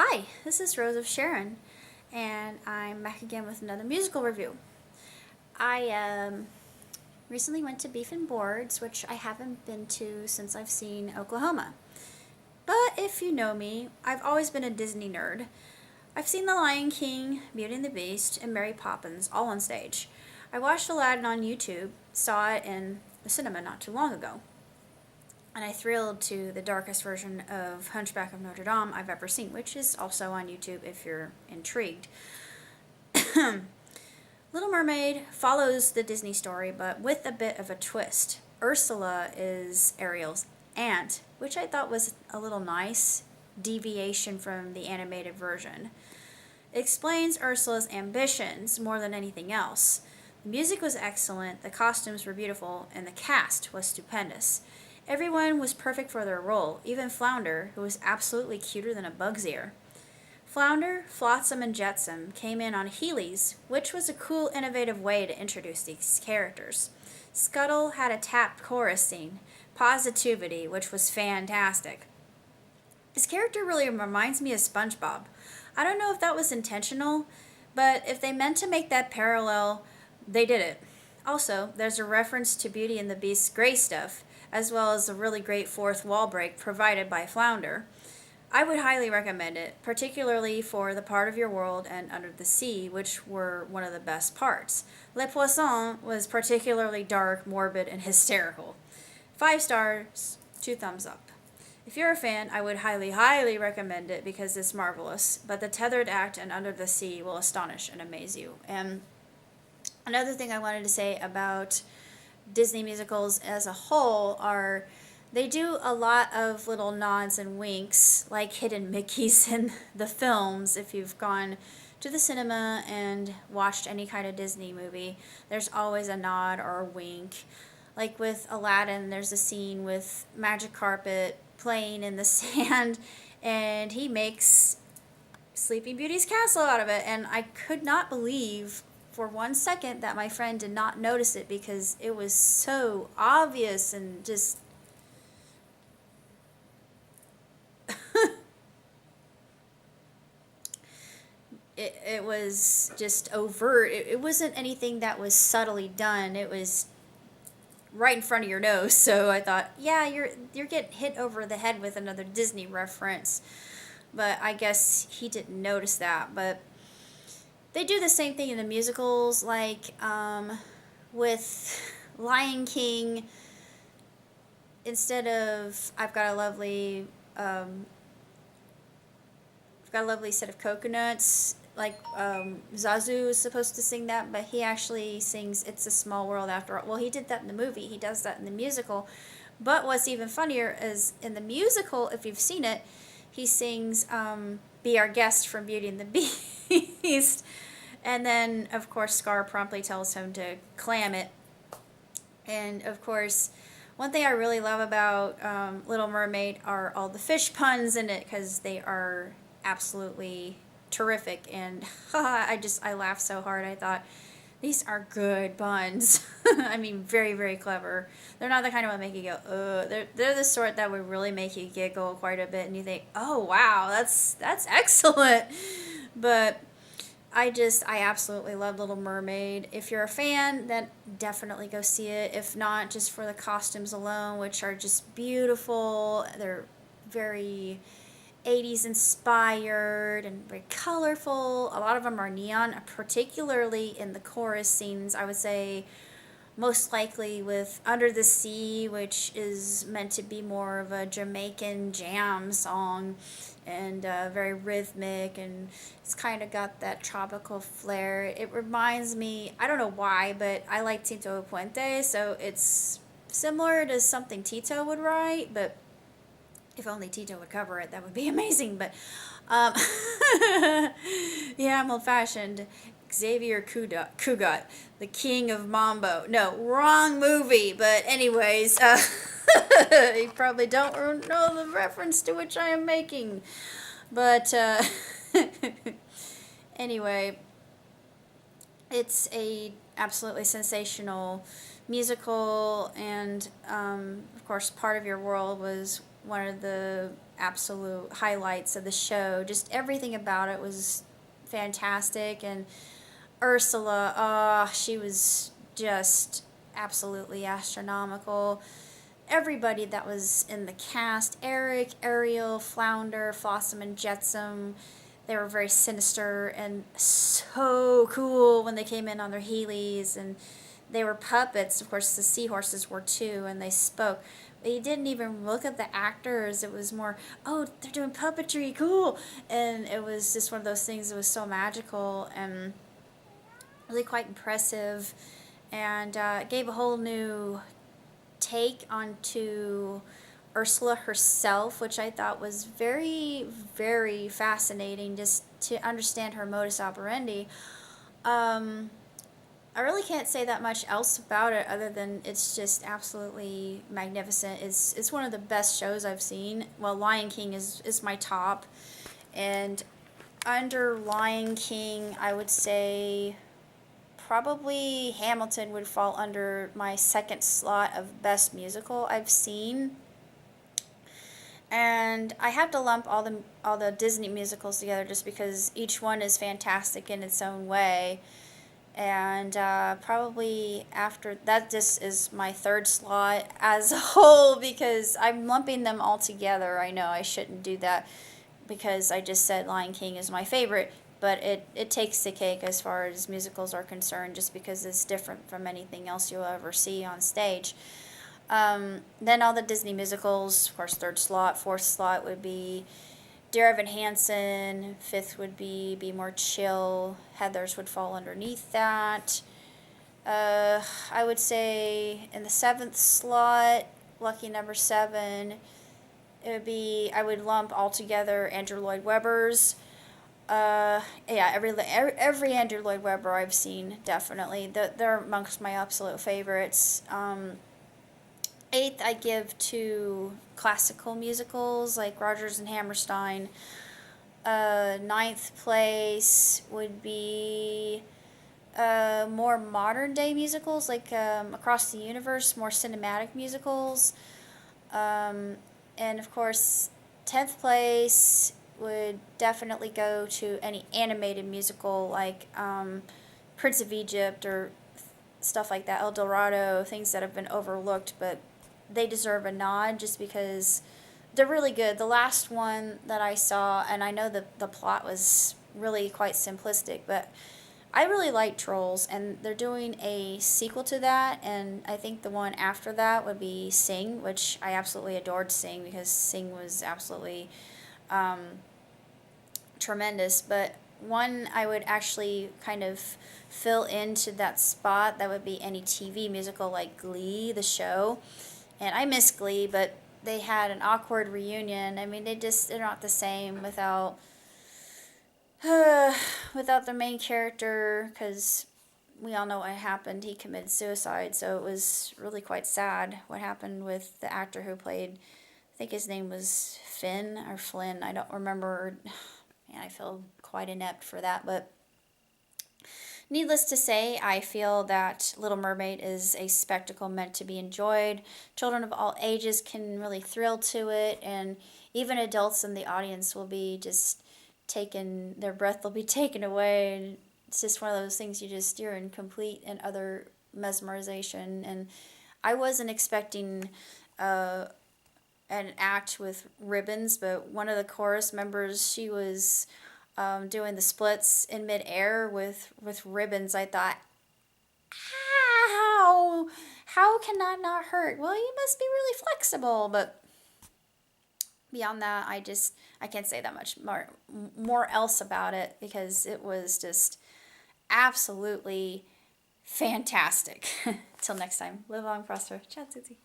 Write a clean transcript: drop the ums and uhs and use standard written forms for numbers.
Hi, this is Rose of Sharon, and I'm back again with another musical review. I recently went to Beef and Boards, which I haven't been to since I've seen Oklahoma. But if you know me, I've always been a Disney nerd. I've seen The Lion King, Beauty and the Beast, and Mary Poppins all on stage. I watched Aladdin on YouTube, saw it in the cinema not too long ago, and I thrilled to the darkest version of Hunchback of Notre Dame I've ever seen, which is also on YouTube if you're intrigued. Little Mermaid follows the Disney story, but with a bit of a twist. Ursula is Ariel's aunt, which I thought was a little nice deviation from the animated version. It explains Ursula's ambitions more than anything else. The music was excellent, the costumes were beautiful, and the cast was stupendous. Everyone was perfect for their role, even Flounder, who was absolutely cuter than a bug's ear. Flounder, Flotsam, and Jetsam came in on Heelys, which was a cool, innovative way to introduce these characters. Scuttle had a tapped chorus scene, Positivity, which was fantastic. His character really reminds me of SpongeBob. I don't know if that was intentional, but if they meant to make that parallel, they did it. Also, there's a reference to Beauty and the Beast's gray stuff, as well as a really great fourth wall break provided by Flounder. I would highly recommend it, particularly for the part of your world and Under the Sea, which were one of the best parts. Le Poisson was particularly dark, morbid, and hysterical. 5 stars, 2 thumbs up. If you're a fan, I would highly, highly recommend it because it's marvelous, but the tethered act and Under the Sea will astonish and amaze you. And another thing I wanted to say about Disney musicals as a whole are they do a lot of little nods and winks, like hidden Mickeys in the films. If you've gone to the cinema and watched any kind of Disney movie, there's always a nod or a wink. Like with Aladdin, there's a scene with Magic Carpet playing in the sand, and he makes Sleeping Beauty's castle out of it. And I could not believe for 1 second that my friend did not notice it because it was so obvious and just it was just overt. It wasn't anything that was subtly done. It was right in front of your nose. So I thought, yeah, you're getting hit over the head with another Disney reference. But I guess he didn't notice that. But they do the same thing in the musicals, like with Lion King. Instead of I've got a lovely set of coconuts. Like Zazu is supposed to sing that, but he actually sings "It's a Small World After All." Well, he did that in the movie. He does that in the musical. But what's even funnier is in the musical, if you've seen it, he sings "Be Our Guest" from Beauty and the Beast, and then of course Scar promptly tells him to clam it. And of course, one thing I really love about Little Mermaid are all the fish puns in it because they are absolutely terrific, and I laughed so hard. I thought these are good puns. I mean, very, very clever. They're not the kind of one that make you go they're the sort that would really make you giggle quite a bit and you think, oh wow, that's excellent. But I absolutely love Little Mermaid. If you're a fan, then definitely go see it. If not, just for the costumes alone, which are just beautiful. They're very 80s inspired and very colorful. A lot of them are neon, particularly in the chorus scenes. I would say most likely with Under the Sea, which is meant to be more of a Jamaican jam song and very rhythmic, and it's kind of got that tropical flair. It reminds me, I don't know why, but I like Tito Puente, so it's similar to something Tito would write, but if only Tito would cover it, that would be amazing. But um, yeah, I'm old-fashioned. Xavier Cugat, the king of Mambo. No, wrong movie. But anyways, you probably don't know the reference to which I am making. But anyway, it's a absolutely sensational musical, and of course, part of your world was one of the absolute highlights of the show. Just everything about it was fantastic. And Ursula, she was just absolutely astronomical. Everybody that was in the cast, Eric, Ariel, Flounder, Flossom, and Jetsam, they were very sinister and so cool when they came in on their Heelys, and they were puppets. Of course, the seahorses were too, and they spoke. But you didn't even look at the actors. It was more, oh, they're doing puppetry, cool. And it was just one of those things that was so magical and really quite impressive, and gave a whole new take onto Ursula herself, which I thought was very, very fascinating just to understand her modus operandi. I really can't say that much else about it other than it's just absolutely magnificent. It's one of the best shows I've seen. Well, Lion King is my top, and under Lion King, I would say probably Hamilton would fall under my second slot of best musical I've seen. And I have to lump all the Disney musicals together just because each one is fantastic in its own way. And probably after that, this is my third slot as a whole because I'm lumping them all together. I know I shouldn't do that because I just said Lion King is my favorite, but it takes the cake as far as musicals are concerned just because it's different from anything else you'll ever see on stage. Then all the Disney musicals, of course, third slot. Fourth slot would be Dear Evan Hansen. Fifth would be More Chill. Heathers would fall underneath that. I would say in the seventh slot, lucky number 7, it would be, I would lump all together Andrew Lloyd Webber's. Yeah, every Andrew Lloyd Webber I've seen, definitely. They're amongst my absolute favorites. Eighth, I give to classical musicals like Rodgers and Hammerstein. Ninth place would be more modern day musicals like Across the Universe, more cinematic musicals. And of course, 10th place would definitely go to any animated musical like Prince of Egypt or stuff like that, El Dorado, things that have been overlooked, but they deserve a nod just because they're really good. The last one that I saw, and I know the plot was really quite simplistic, but I really like Trolls, and they're doing a sequel to that, and I think the one after that would be Sing, which I absolutely adored Sing because Sing was absolutely tremendous. But one I would actually kind of fill into that spot, that would be any TV musical like Glee, the show. And I miss Glee, but they had an awkward reunion. I mean, they're not the same without without the main character, because we all know what happened. He committed suicide, so it was really quite sad what happened with the actor who played, I think his name was Finn or Flynn. I don't remember. Man, I feel quite inept for that, but needless to say, I feel that Little Mermaid is a spectacle meant to be enjoyed. Children of all ages can really thrill to it, and even adults in the audience will be just their breath will be taken away, and it's just one of those things you're in complete and utter mesmerization. And I wasn't expecting an act with ribbons, but one of the chorus members, she was doing the splits in midair with ribbons. I thought, how can that not hurt? Well, you must be really flexible. But beyond that, I can't say that much more else about it because it was just absolutely fantastic. Till next time, live long, prosper. Ciao, Susie.